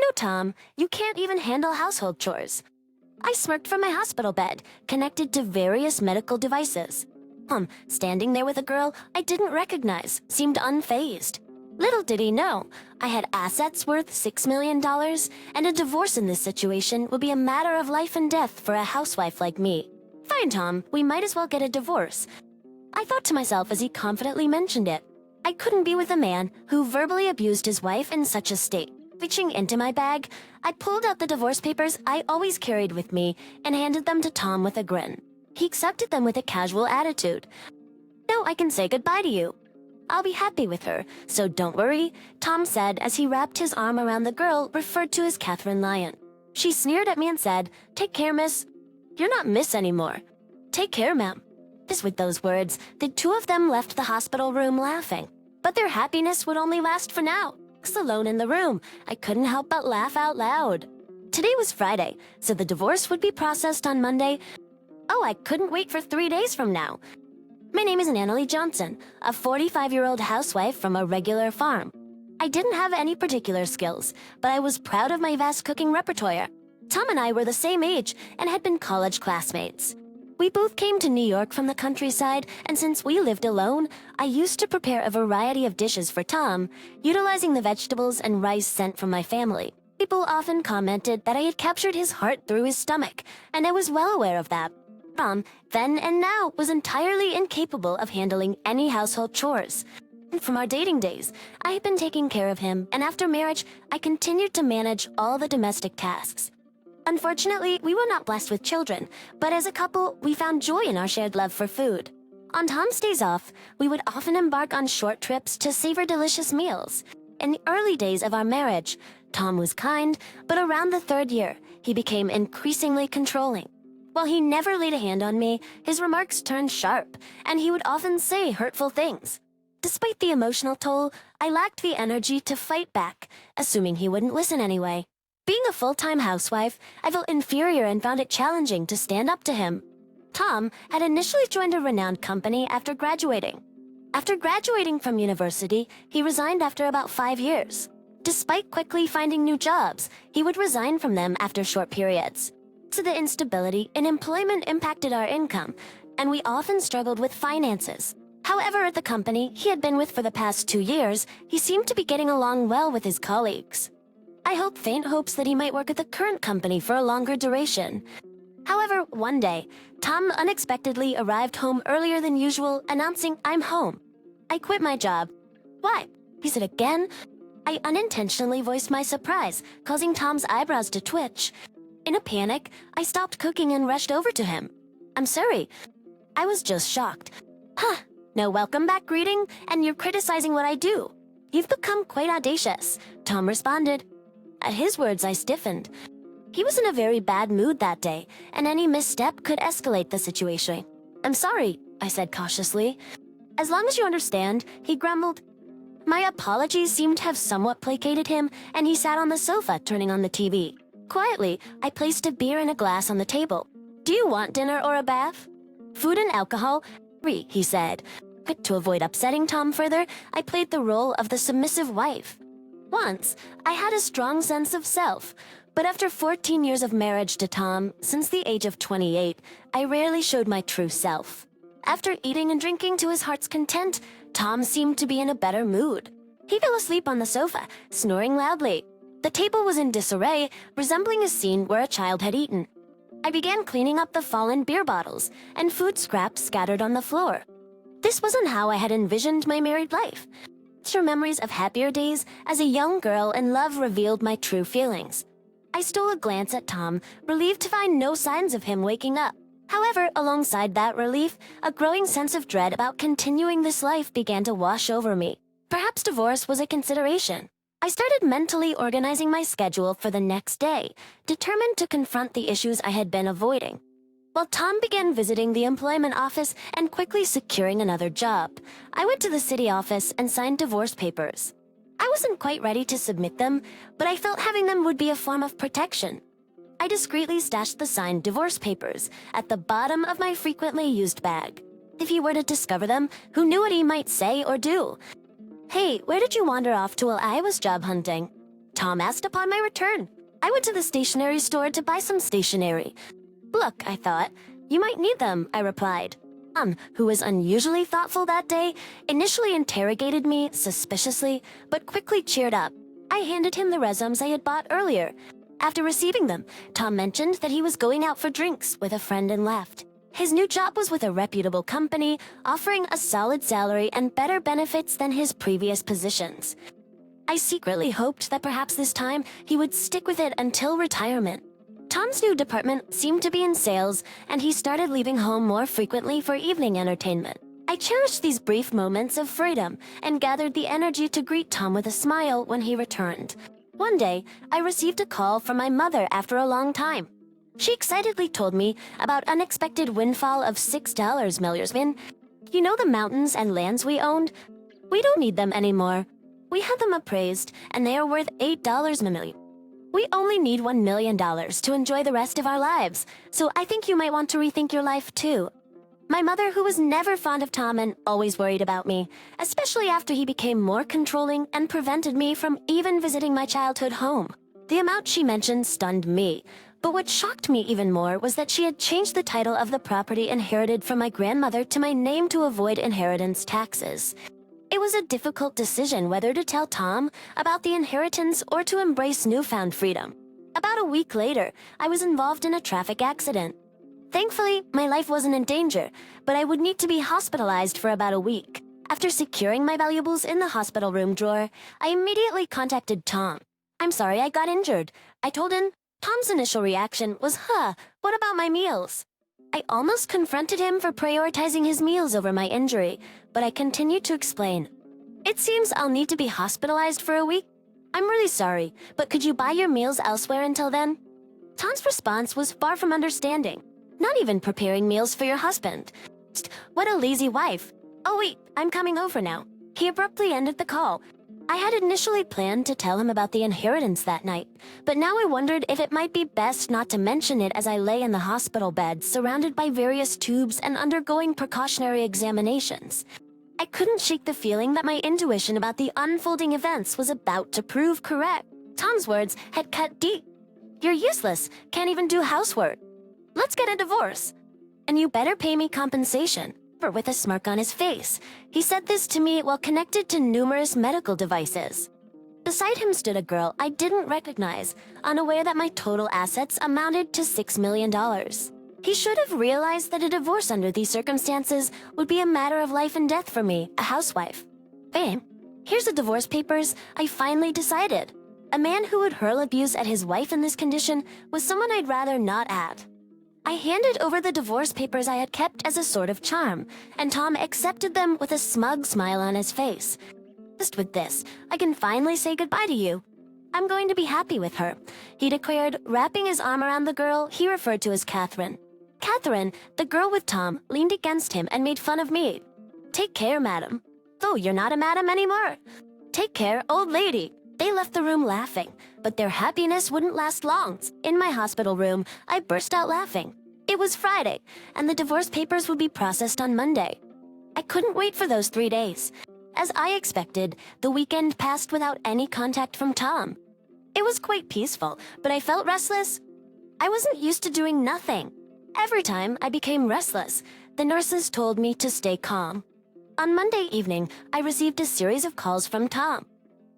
you, Tom. You can't even handle household chores." I smirked from my hospital bed, connected to various medical devices. Standing there with a girl I didn't recognize, seemed unfazed. Little did he know, I had assets worth $6 million, and a divorce in this situation would be a matter of life and death for a housewife like me. "Fine, Tom, we might as well get a divorce," I thought to myself as he confidently mentioned it. I couldn't be with a man who verbally abused his wife in such a state. Reaching into my bag, I pulled out the divorce papers I always carried with me and handed them to Tom with a grin. He accepted them with a casual attitude. "Now I can say goodbye to you. I'll be happy with her, so don't worry," Tom said as he wrapped his arm around the girl referred to as Catherine Lyon. She sneered at me and said, "Take care, miss." "You're not miss anymore." "Take care, ma'am." With those words, the two of them left the hospital room laughing. But their happiness would only last for now. Alone in the room, I couldn't help but laugh out loud. Today was Friday, so the divorce would be processed on Monday. Oh, I couldn't wait for 3 days from now. My name is Annalie Johnson, a 45-year-old housewife from a regular farm. I didn't have any particular skills, but I was proud of my vast cooking repertoire. Tom and I were the same age and had been college classmates. We both came to New York from the countryside, and since we lived alone, I used to prepare a variety of dishes for Tom, utilizing the vegetables and rice sent from my family. People often commented that I had captured his heart through his stomach, and I was well aware of that. Tom, then and now, was entirely incapable of handling any household chores. From our dating days, I had been taking care of him, and after marriage, I continued to manage all the domestic tasks. Unfortunately, we were not blessed with children, but as a couple, we found joy in our shared love for food. On Tom's days off, we would often embark on short trips to savor delicious meals. In the early days of our marriage, Tom was kind, but around the 3rd year, he became increasingly controlling. While he never laid a hand on me, his remarks turned sharp, and he would often say hurtful things. Despite the emotional toll, I lacked the energy to fight back, assuming he wouldn't listen anyway. Being a full-time housewife, I felt inferior and found it challenging to stand up to him. Tom had initially joined a renowned company after graduating. After graduating from university, he resigned after about 5 years. Despite quickly finding new jobs, he would resign from them after short periods. So the instability in employment impacted our income, and we often struggled with finances. However, at the company he had been with for the past 2 years, he seemed to be getting along well with his colleagues. I hoped faint hopes that he might work at the current company for a longer duration. However, one day, Tom unexpectedly arrived home earlier than usual, announcing, "I'm home." I quit my job. "Why?" he said again. I unintentionally voiced my surprise, causing Tom's eyebrows to twitch. In a panic, I stopped cooking and rushed over to him. "I'm sorry." I was just shocked. "Huh, no welcome back greeting, and you're criticizing what I do. You've become quite audacious," Tom responded. At his words, I stiffened. He was in a very bad mood that day, and any misstep could escalate the situation. "I'm sorry," I said cautiously. "As long as you understand," he grumbled. My apologies seemed to have somewhat placated him, and he sat on the sofa, turning on the TV. Quietly, I placed a beer and a glass on the table. "Do you want dinner or a bath?" "Food and alcohol," he said. To avoid upsetting Tom further, I played the role of the submissive wife. Once, I had a strong sense of self, but after 14 years of marriage to Tom, since the age of 28, I rarely showed my true self. After eating and drinking to his heart's content, Tom seemed to be in a better mood. He fell asleep on the sofa, snoring loudly. The table was in disarray, resembling a scene where a child had eaten. I began cleaning up the fallen beer bottles and food scraps scattered on the floor. This wasn't how I had envisioned my married life. Through memories of happier days as a young girl and love revealed my true feelings. I stole a glance at Tom, relieved to find no signs of him waking up. However, alongside that relief, a growing sense of dread about continuing this life began to wash over me. Perhaps divorce was a consideration. I started mentally organizing my schedule for the next day, determined to confront the issues I had been avoiding. While Tom began visiting the employment office and quickly securing another job, I went to the city office and signed divorce papers. I wasn't quite ready to submit them, but I felt having them would be a form of protection. I discreetly stashed the signed divorce papers at the bottom of my frequently used bag. If he were to discover them, who knew what he might say or do? "Hey, where did you wander off to while I was job hunting?" Tom asked upon my return. I went to the stationery store to buy some stationery. Look, I thought, you might need them, I replied. Tom, who was unusually thoughtful that day, initially interrogated me suspiciously, but quickly cheered up. I handed him the resumes I had bought earlier. After receiving them, Tom mentioned that he was going out for drinks with a friend and left. His new job was with a reputable company, offering a solid salary and better benefits than his previous positions. I secretly hoped that perhaps this time he would stick with it until retirement. Tom's new department seemed to be in sales, and he started leaving home more frequently for evening entertainment. I cherished these brief moments of freedom and gathered the energy to greet Tom with a smile when he returned. One day, I received a call from my mother after a long time. She excitedly told me about unexpected windfall of $6 million. You know the mountains and lands we owned? We don't need them anymore. We had them appraised, and they are worth $8 million. We only need $1 million to enjoy the rest of our lives, so I think you might want to rethink your life too. My mother, who was never fond of Tom and always worried about me, especially after he became more controlling and prevented me from even visiting my childhood home. The amount she mentioned stunned me, but what shocked me even more was that she had changed the title of the property inherited from my grandmother to my name to avoid inheritance taxes. It was a difficult decision whether to tell Tom about the inheritance or to embrace newfound freedom. About a week later, I was involved in a traffic accident. Thankfully, my life wasn't in danger, but I would need to be hospitalized for about a week. After securing my valuables in the hospital room drawer, I immediately contacted Tom. I'm sorry I got injured, I told him. Tom's initial reaction was, what about my meals? I almost confronted him for prioritizing his meals over my injury, but I continued to explain. It seems I'll need to be hospitalized for a week. I'm really sorry, but could you buy your meals elsewhere until then? Tom's response was far from understanding. Not even preparing meals for your husband. What a lazy wife. Oh wait, I'm coming over now. He abruptly ended the call. I had initially planned to tell him about the inheritance that night, but now I wondered if it might be best not to mention it as I lay in the hospital bed, surrounded by various tubes and undergoing precautionary examinations. I couldn't shake the feeling that my intuition about the unfolding events was about to prove correct. Tom's words had cut deep. You're useless, can't even do housework. Let's get a divorce. And you better pay me compensation. With a smirk on his face. He said this to me while connected to numerous medical devices. Beside him stood a girl I didn't recognize, unaware that my total assets amounted to $6 million. He should have realized that a divorce under these circumstances would be a matter of life and death for me, a housewife. Babe, here's the divorce papers. I finally decided. A man who would hurl abuse at his wife in this condition was someone I'd rather not at. I handed over the divorce papers I had kept as a sort of charm, and Tom accepted them with a smug smile on his face. Just with this, I can finally say goodbye to you. I'm going to be happy with her, he declared, wrapping his arm around the girl he referred to as Catherine. Catherine, the girl with Tom, leaned against him and made fun of me. Take care, madam. Oh, you're not a madam anymore. Take care, old lady. They left the room laughing, but their happiness wouldn't last long. In my hospital room, I burst out laughing. It was Friday, and the divorce papers would be processed on Monday. I couldn't wait for those 3 days. As I expected, the weekend passed without any contact from Tom. It was quite peaceful, but I felt restless. I wasn't used to doing nothing. Every time I became restless, the nurses told me to stay calm. On Monday evening, I received a series of calls from Tom.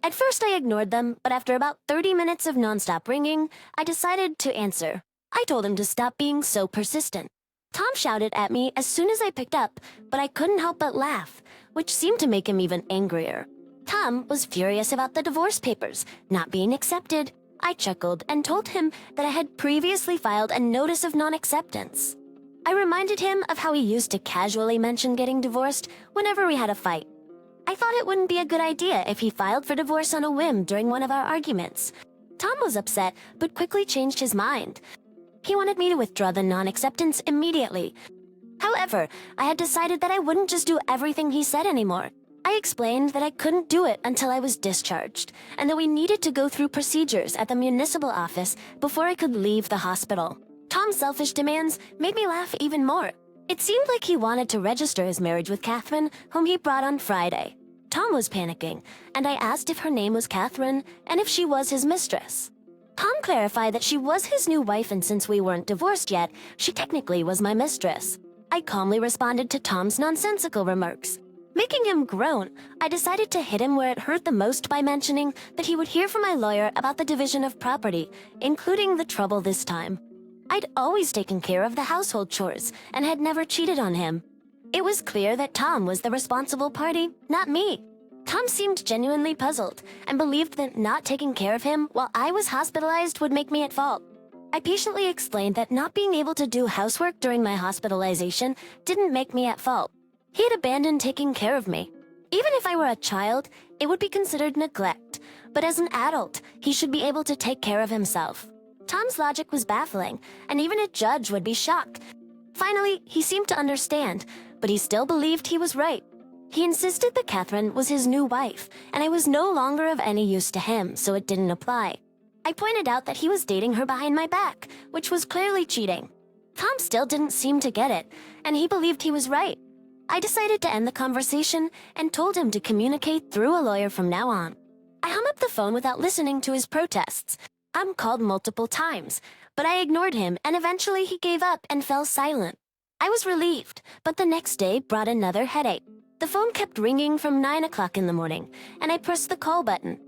At first I ignored them, but after about 30 minutes of nonstop ringing, I decided to answer. I told him to stop being so persistent. Tom shouted at me as soon as I picked up, but I couldn't help but laugh, which seemed to make him even angrier. Tom was furious about the divorce papers not being accepted. I chuckled and told him that I had previously filed a notice of non-acceptance. I reminded him of how he used to casually mention getting divorced whenever we had a fight. I thought it wouldn't be a good idea if he filed for divorce on a whim during one of our arguments. Tom was upset, but quickly changed his mind. He wanted me to withdraw the non-acceptance immediately. However, I had decided that I wouldn't just do everything he said anymore. I explained that I couldn't do it until I was discharged, and that we needed to go through procedures at the municipal office before I could leave the hospital. Tom's selfish demands made me laugh even more. It seemed like he wanted to register his marriage with Catherine, whom he brought on Friday. Tom was panicking, and I asked if her name was Catherine and if she was his mistress. Tom clarified that she was his new wife, and since we weren't divorced yet, she technically was my mistress. I calmly responded to Tom's nonsensical remarks. Making him groan, I decided to hit him where it hurt the most by mentioning that he would hear from my lawyer about the division of property, including the trouble this time. I'd always taken care of the household chores and had never cheated on him. It was clear that Tom was the responsible party, not me. Tom seemed genuinely puzzled and believed that not taking care of him while I was hospitalized would make me at fault. I patiently explained that not being able to do housework during my hospitalization didn't make me at fault. He had abandoned taking care of me. Even if I were a child, it would be considered neglect, but as an adult, he should be able to take care of himself. Tom's logic was baffling, and even a judge would be shocked. Finally, he seemed to understand, but he still believed he was right. He insisted that Catherine was his new wife, and I was no longer of any use to him, so it didn't apply. I pointed out that he was dating her behind my back, which was clearly cheating. Tom still didn't seem to get it, and he believed he was right. I decided to end the conversation and told him to communicate through a lawyer from now on. I hung up the phone without listening to his protests. I'm called multiple times, but I ignored him, and eventually he gave up and fell silent. I was relieved, but the next day brought another headache. The phone kept ringing from 9 o'clock in the morning, and I pressed the call button.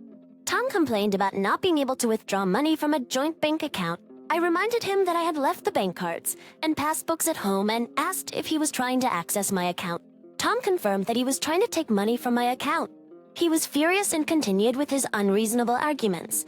Tom complained about not being able to withdraw money from a joint bank account. I reminded him that I had left the bank cards and passbooks at home and asked if he was trying to access my account. Tom confirmed that he was trying to take money from my account. He was furious and continued with his unreasonable arguments.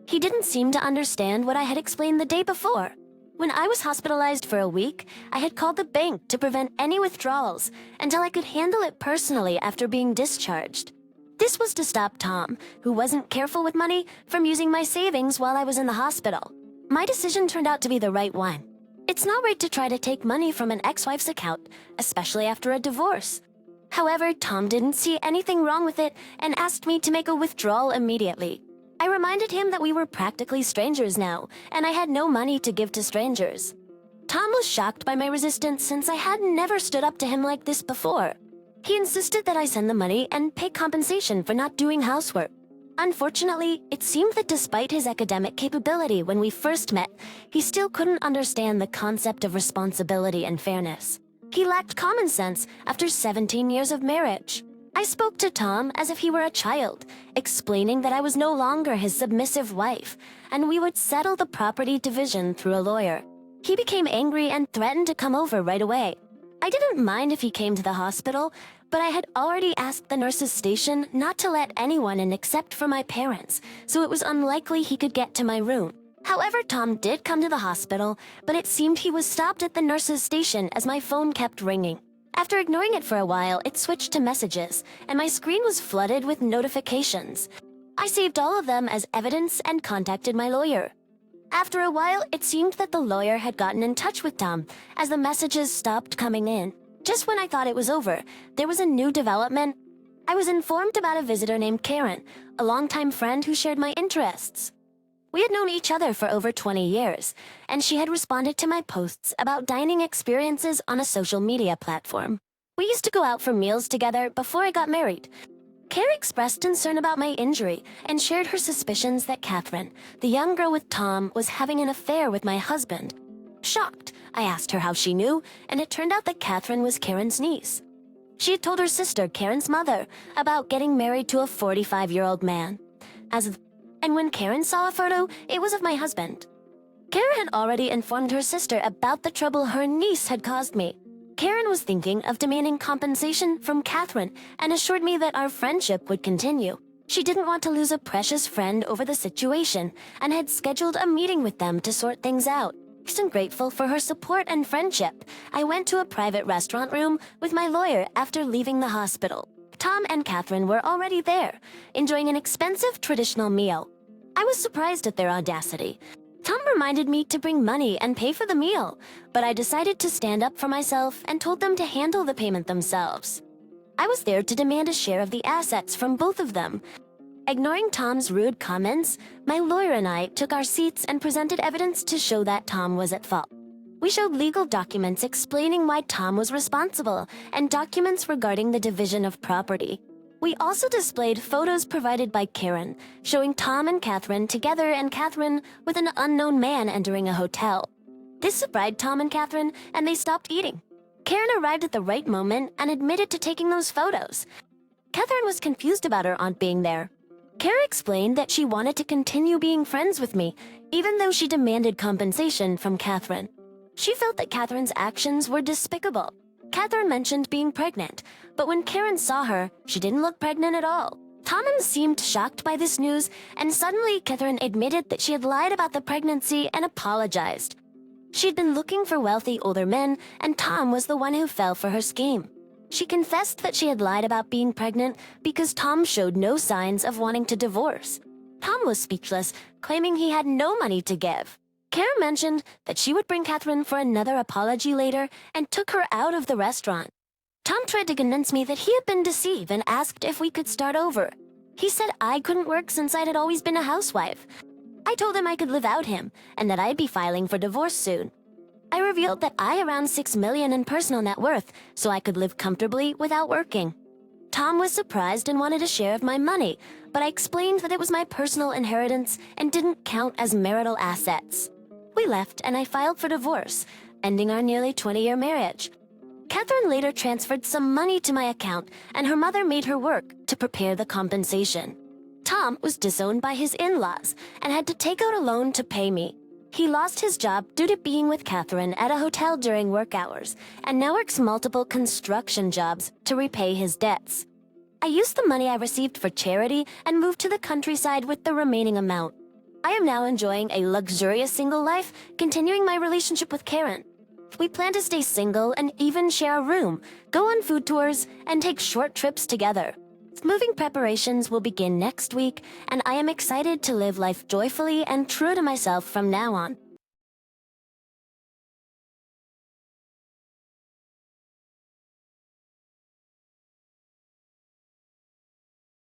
He didn't seem to understand what I had explained the day before. When I was hospitalized for a week, I had called the bank to prevent any withdrawals until I could handle it personally after being discharged. This was to stop Tom, who wasn't careful with money, from using my savings while I was in the hospital. My decision turned out to be the right one. It's not right to try to take money from an ex-wife's account, especially after a divorce. However, Tom didn't see anything wrong with it and asked me to make a withdrawal immediately. I reminded him that we were practically strangers now, and I had no money to give to strangers. Tom was shocked by my resistance since I had never stood up to him like this before. He insisted that I send the money and pay compensation for not doing housework. Unfortunately, it seemed that despite his academic capability when we first met, he still couldn't understand the concept of responsibility and fairness. He lacked common sense after 17 years of marriage. I spoke to Tom as if he were a child, explaining that I was no longer his submissive wife, and we would settle the property division through a lawyer. He became angry and threatened to come over right away. I didn't mind if he came to the hospital, but I had already asked the nurse's station not to let anyone in except for my parents, so it was unlikely he could get to my room. However, Tom did come to the hospital, but it seemed he was stopped at the nurse's station as my phone kept ringing. After ignoring it for a while, it switched to messages, and my screen was flooded with notifications. I saved all of them as evidence and contacted my lawyer. After a while, it seemed that the lawyer had gotten in touch with Tom, as the messages stopped coming in. Just when I thought it was over, there was a new development. I was informed about a visitor named Karen, a longtime friend who shared my interests. We had known each other for over 20 years, and she had responded to my posts about dining experiences on a social media platform. We used to go out for meals together before I got married. Karen expressed concern about my injury and shared her suspicions that Catherine, the young girl with Tom, was having an affair with my husband. Shocked, I asked her how she knew, and it turned out that Catherine was Karen's niece. She had told her sister, Karen's mother, about getting married to a 45-year-old man. And when Karen saw a photo, it was of my husband. Karen had already informed her sister about the trouble her niece had caused me. Karen was thinking of demanding compensation from Catherine and assured me that our friendship would continue. She didn't want to lose a precious friend over the situation and had scheduled a meeting with them to sort things out. And grateful for her support and friendship, I went to a private restaurant room with my lawyer after leaving the hospital. Tom and Catherine were already there, enjoying an expensive traditional meal. I was surprised at their audacity. Tom reminded me to bring money and pay for the meal, but I decided to stand up for myself and told them to handle the payment themselves. I was there to demand a share of the assets from both of them. Ignoring Tom's rude comments, my lawyer and I took our seats and presented evidence to show that Tom was at fault. We showed legal documents explaining why Tom was responsible and documents regarding the division of property. We also displayed photos provided by Karen, showing Tom and Catherine together and Catherine with an unknown man entering a hotel. This surprised Tom and Catherine, and they stopped eating. Karen arrived at the right moment and admitted to taking those photos. Catherine was confused about her aunt being there. Karen explained that she wanted to continue being friends with me, even though she demanded compensation from Catherine. She felt that Catherine's actions were despicable. Catherine mentioned being pregnant, but when Karen saw her, she didn't look pregnant at all. Tom seemed shocked by this news, and suddenly Catherine admitted that she had lied about the pregnancy and apologized. She'd been looking for wealthy older men, and Tom was the one who fell for her scheme. She confessed that she had lied about being pregnant because Tom showed no signs of wanting to divorce. Tom was speechless, claiming he had no money to give. Karen mentioned that she would bring Catherine for another apology later and took her out of the restaurant. Tom tried to convince me that he had been deceived and asked if we could start over. He said I couldn't work since I had always been a housewife. I told him I could live without him and that I'd be filing for divorce soon. I revealed that I had around $6 million in personal net worth, so I could live comfortably without working. Tom was surprised and wanted a share of my money, but I explained that it was my personal inheritance and didn't count as marital assets. We left and I filed for divorce, ending our nearly 20-year marriage. Catherine later transferred some money to my account, and her mother made her work to prepare the compensation. Tom was disowned by his in-laws and had to take out a loan to pay me. He lost his job due to being with Catherine at a hotel during work hours and now works multiple construction jobs to repay his debts. I used the money I received for charity and moved to the countryside with the remaining amount. I am now enjoying a luxurious single life, continuing my relationship with Karen. We plan to stay single and even share a room, go on food tours, and take short trips together. Moving preparations will begin next week, and I am excited to live life joyfully and true to myself from now on.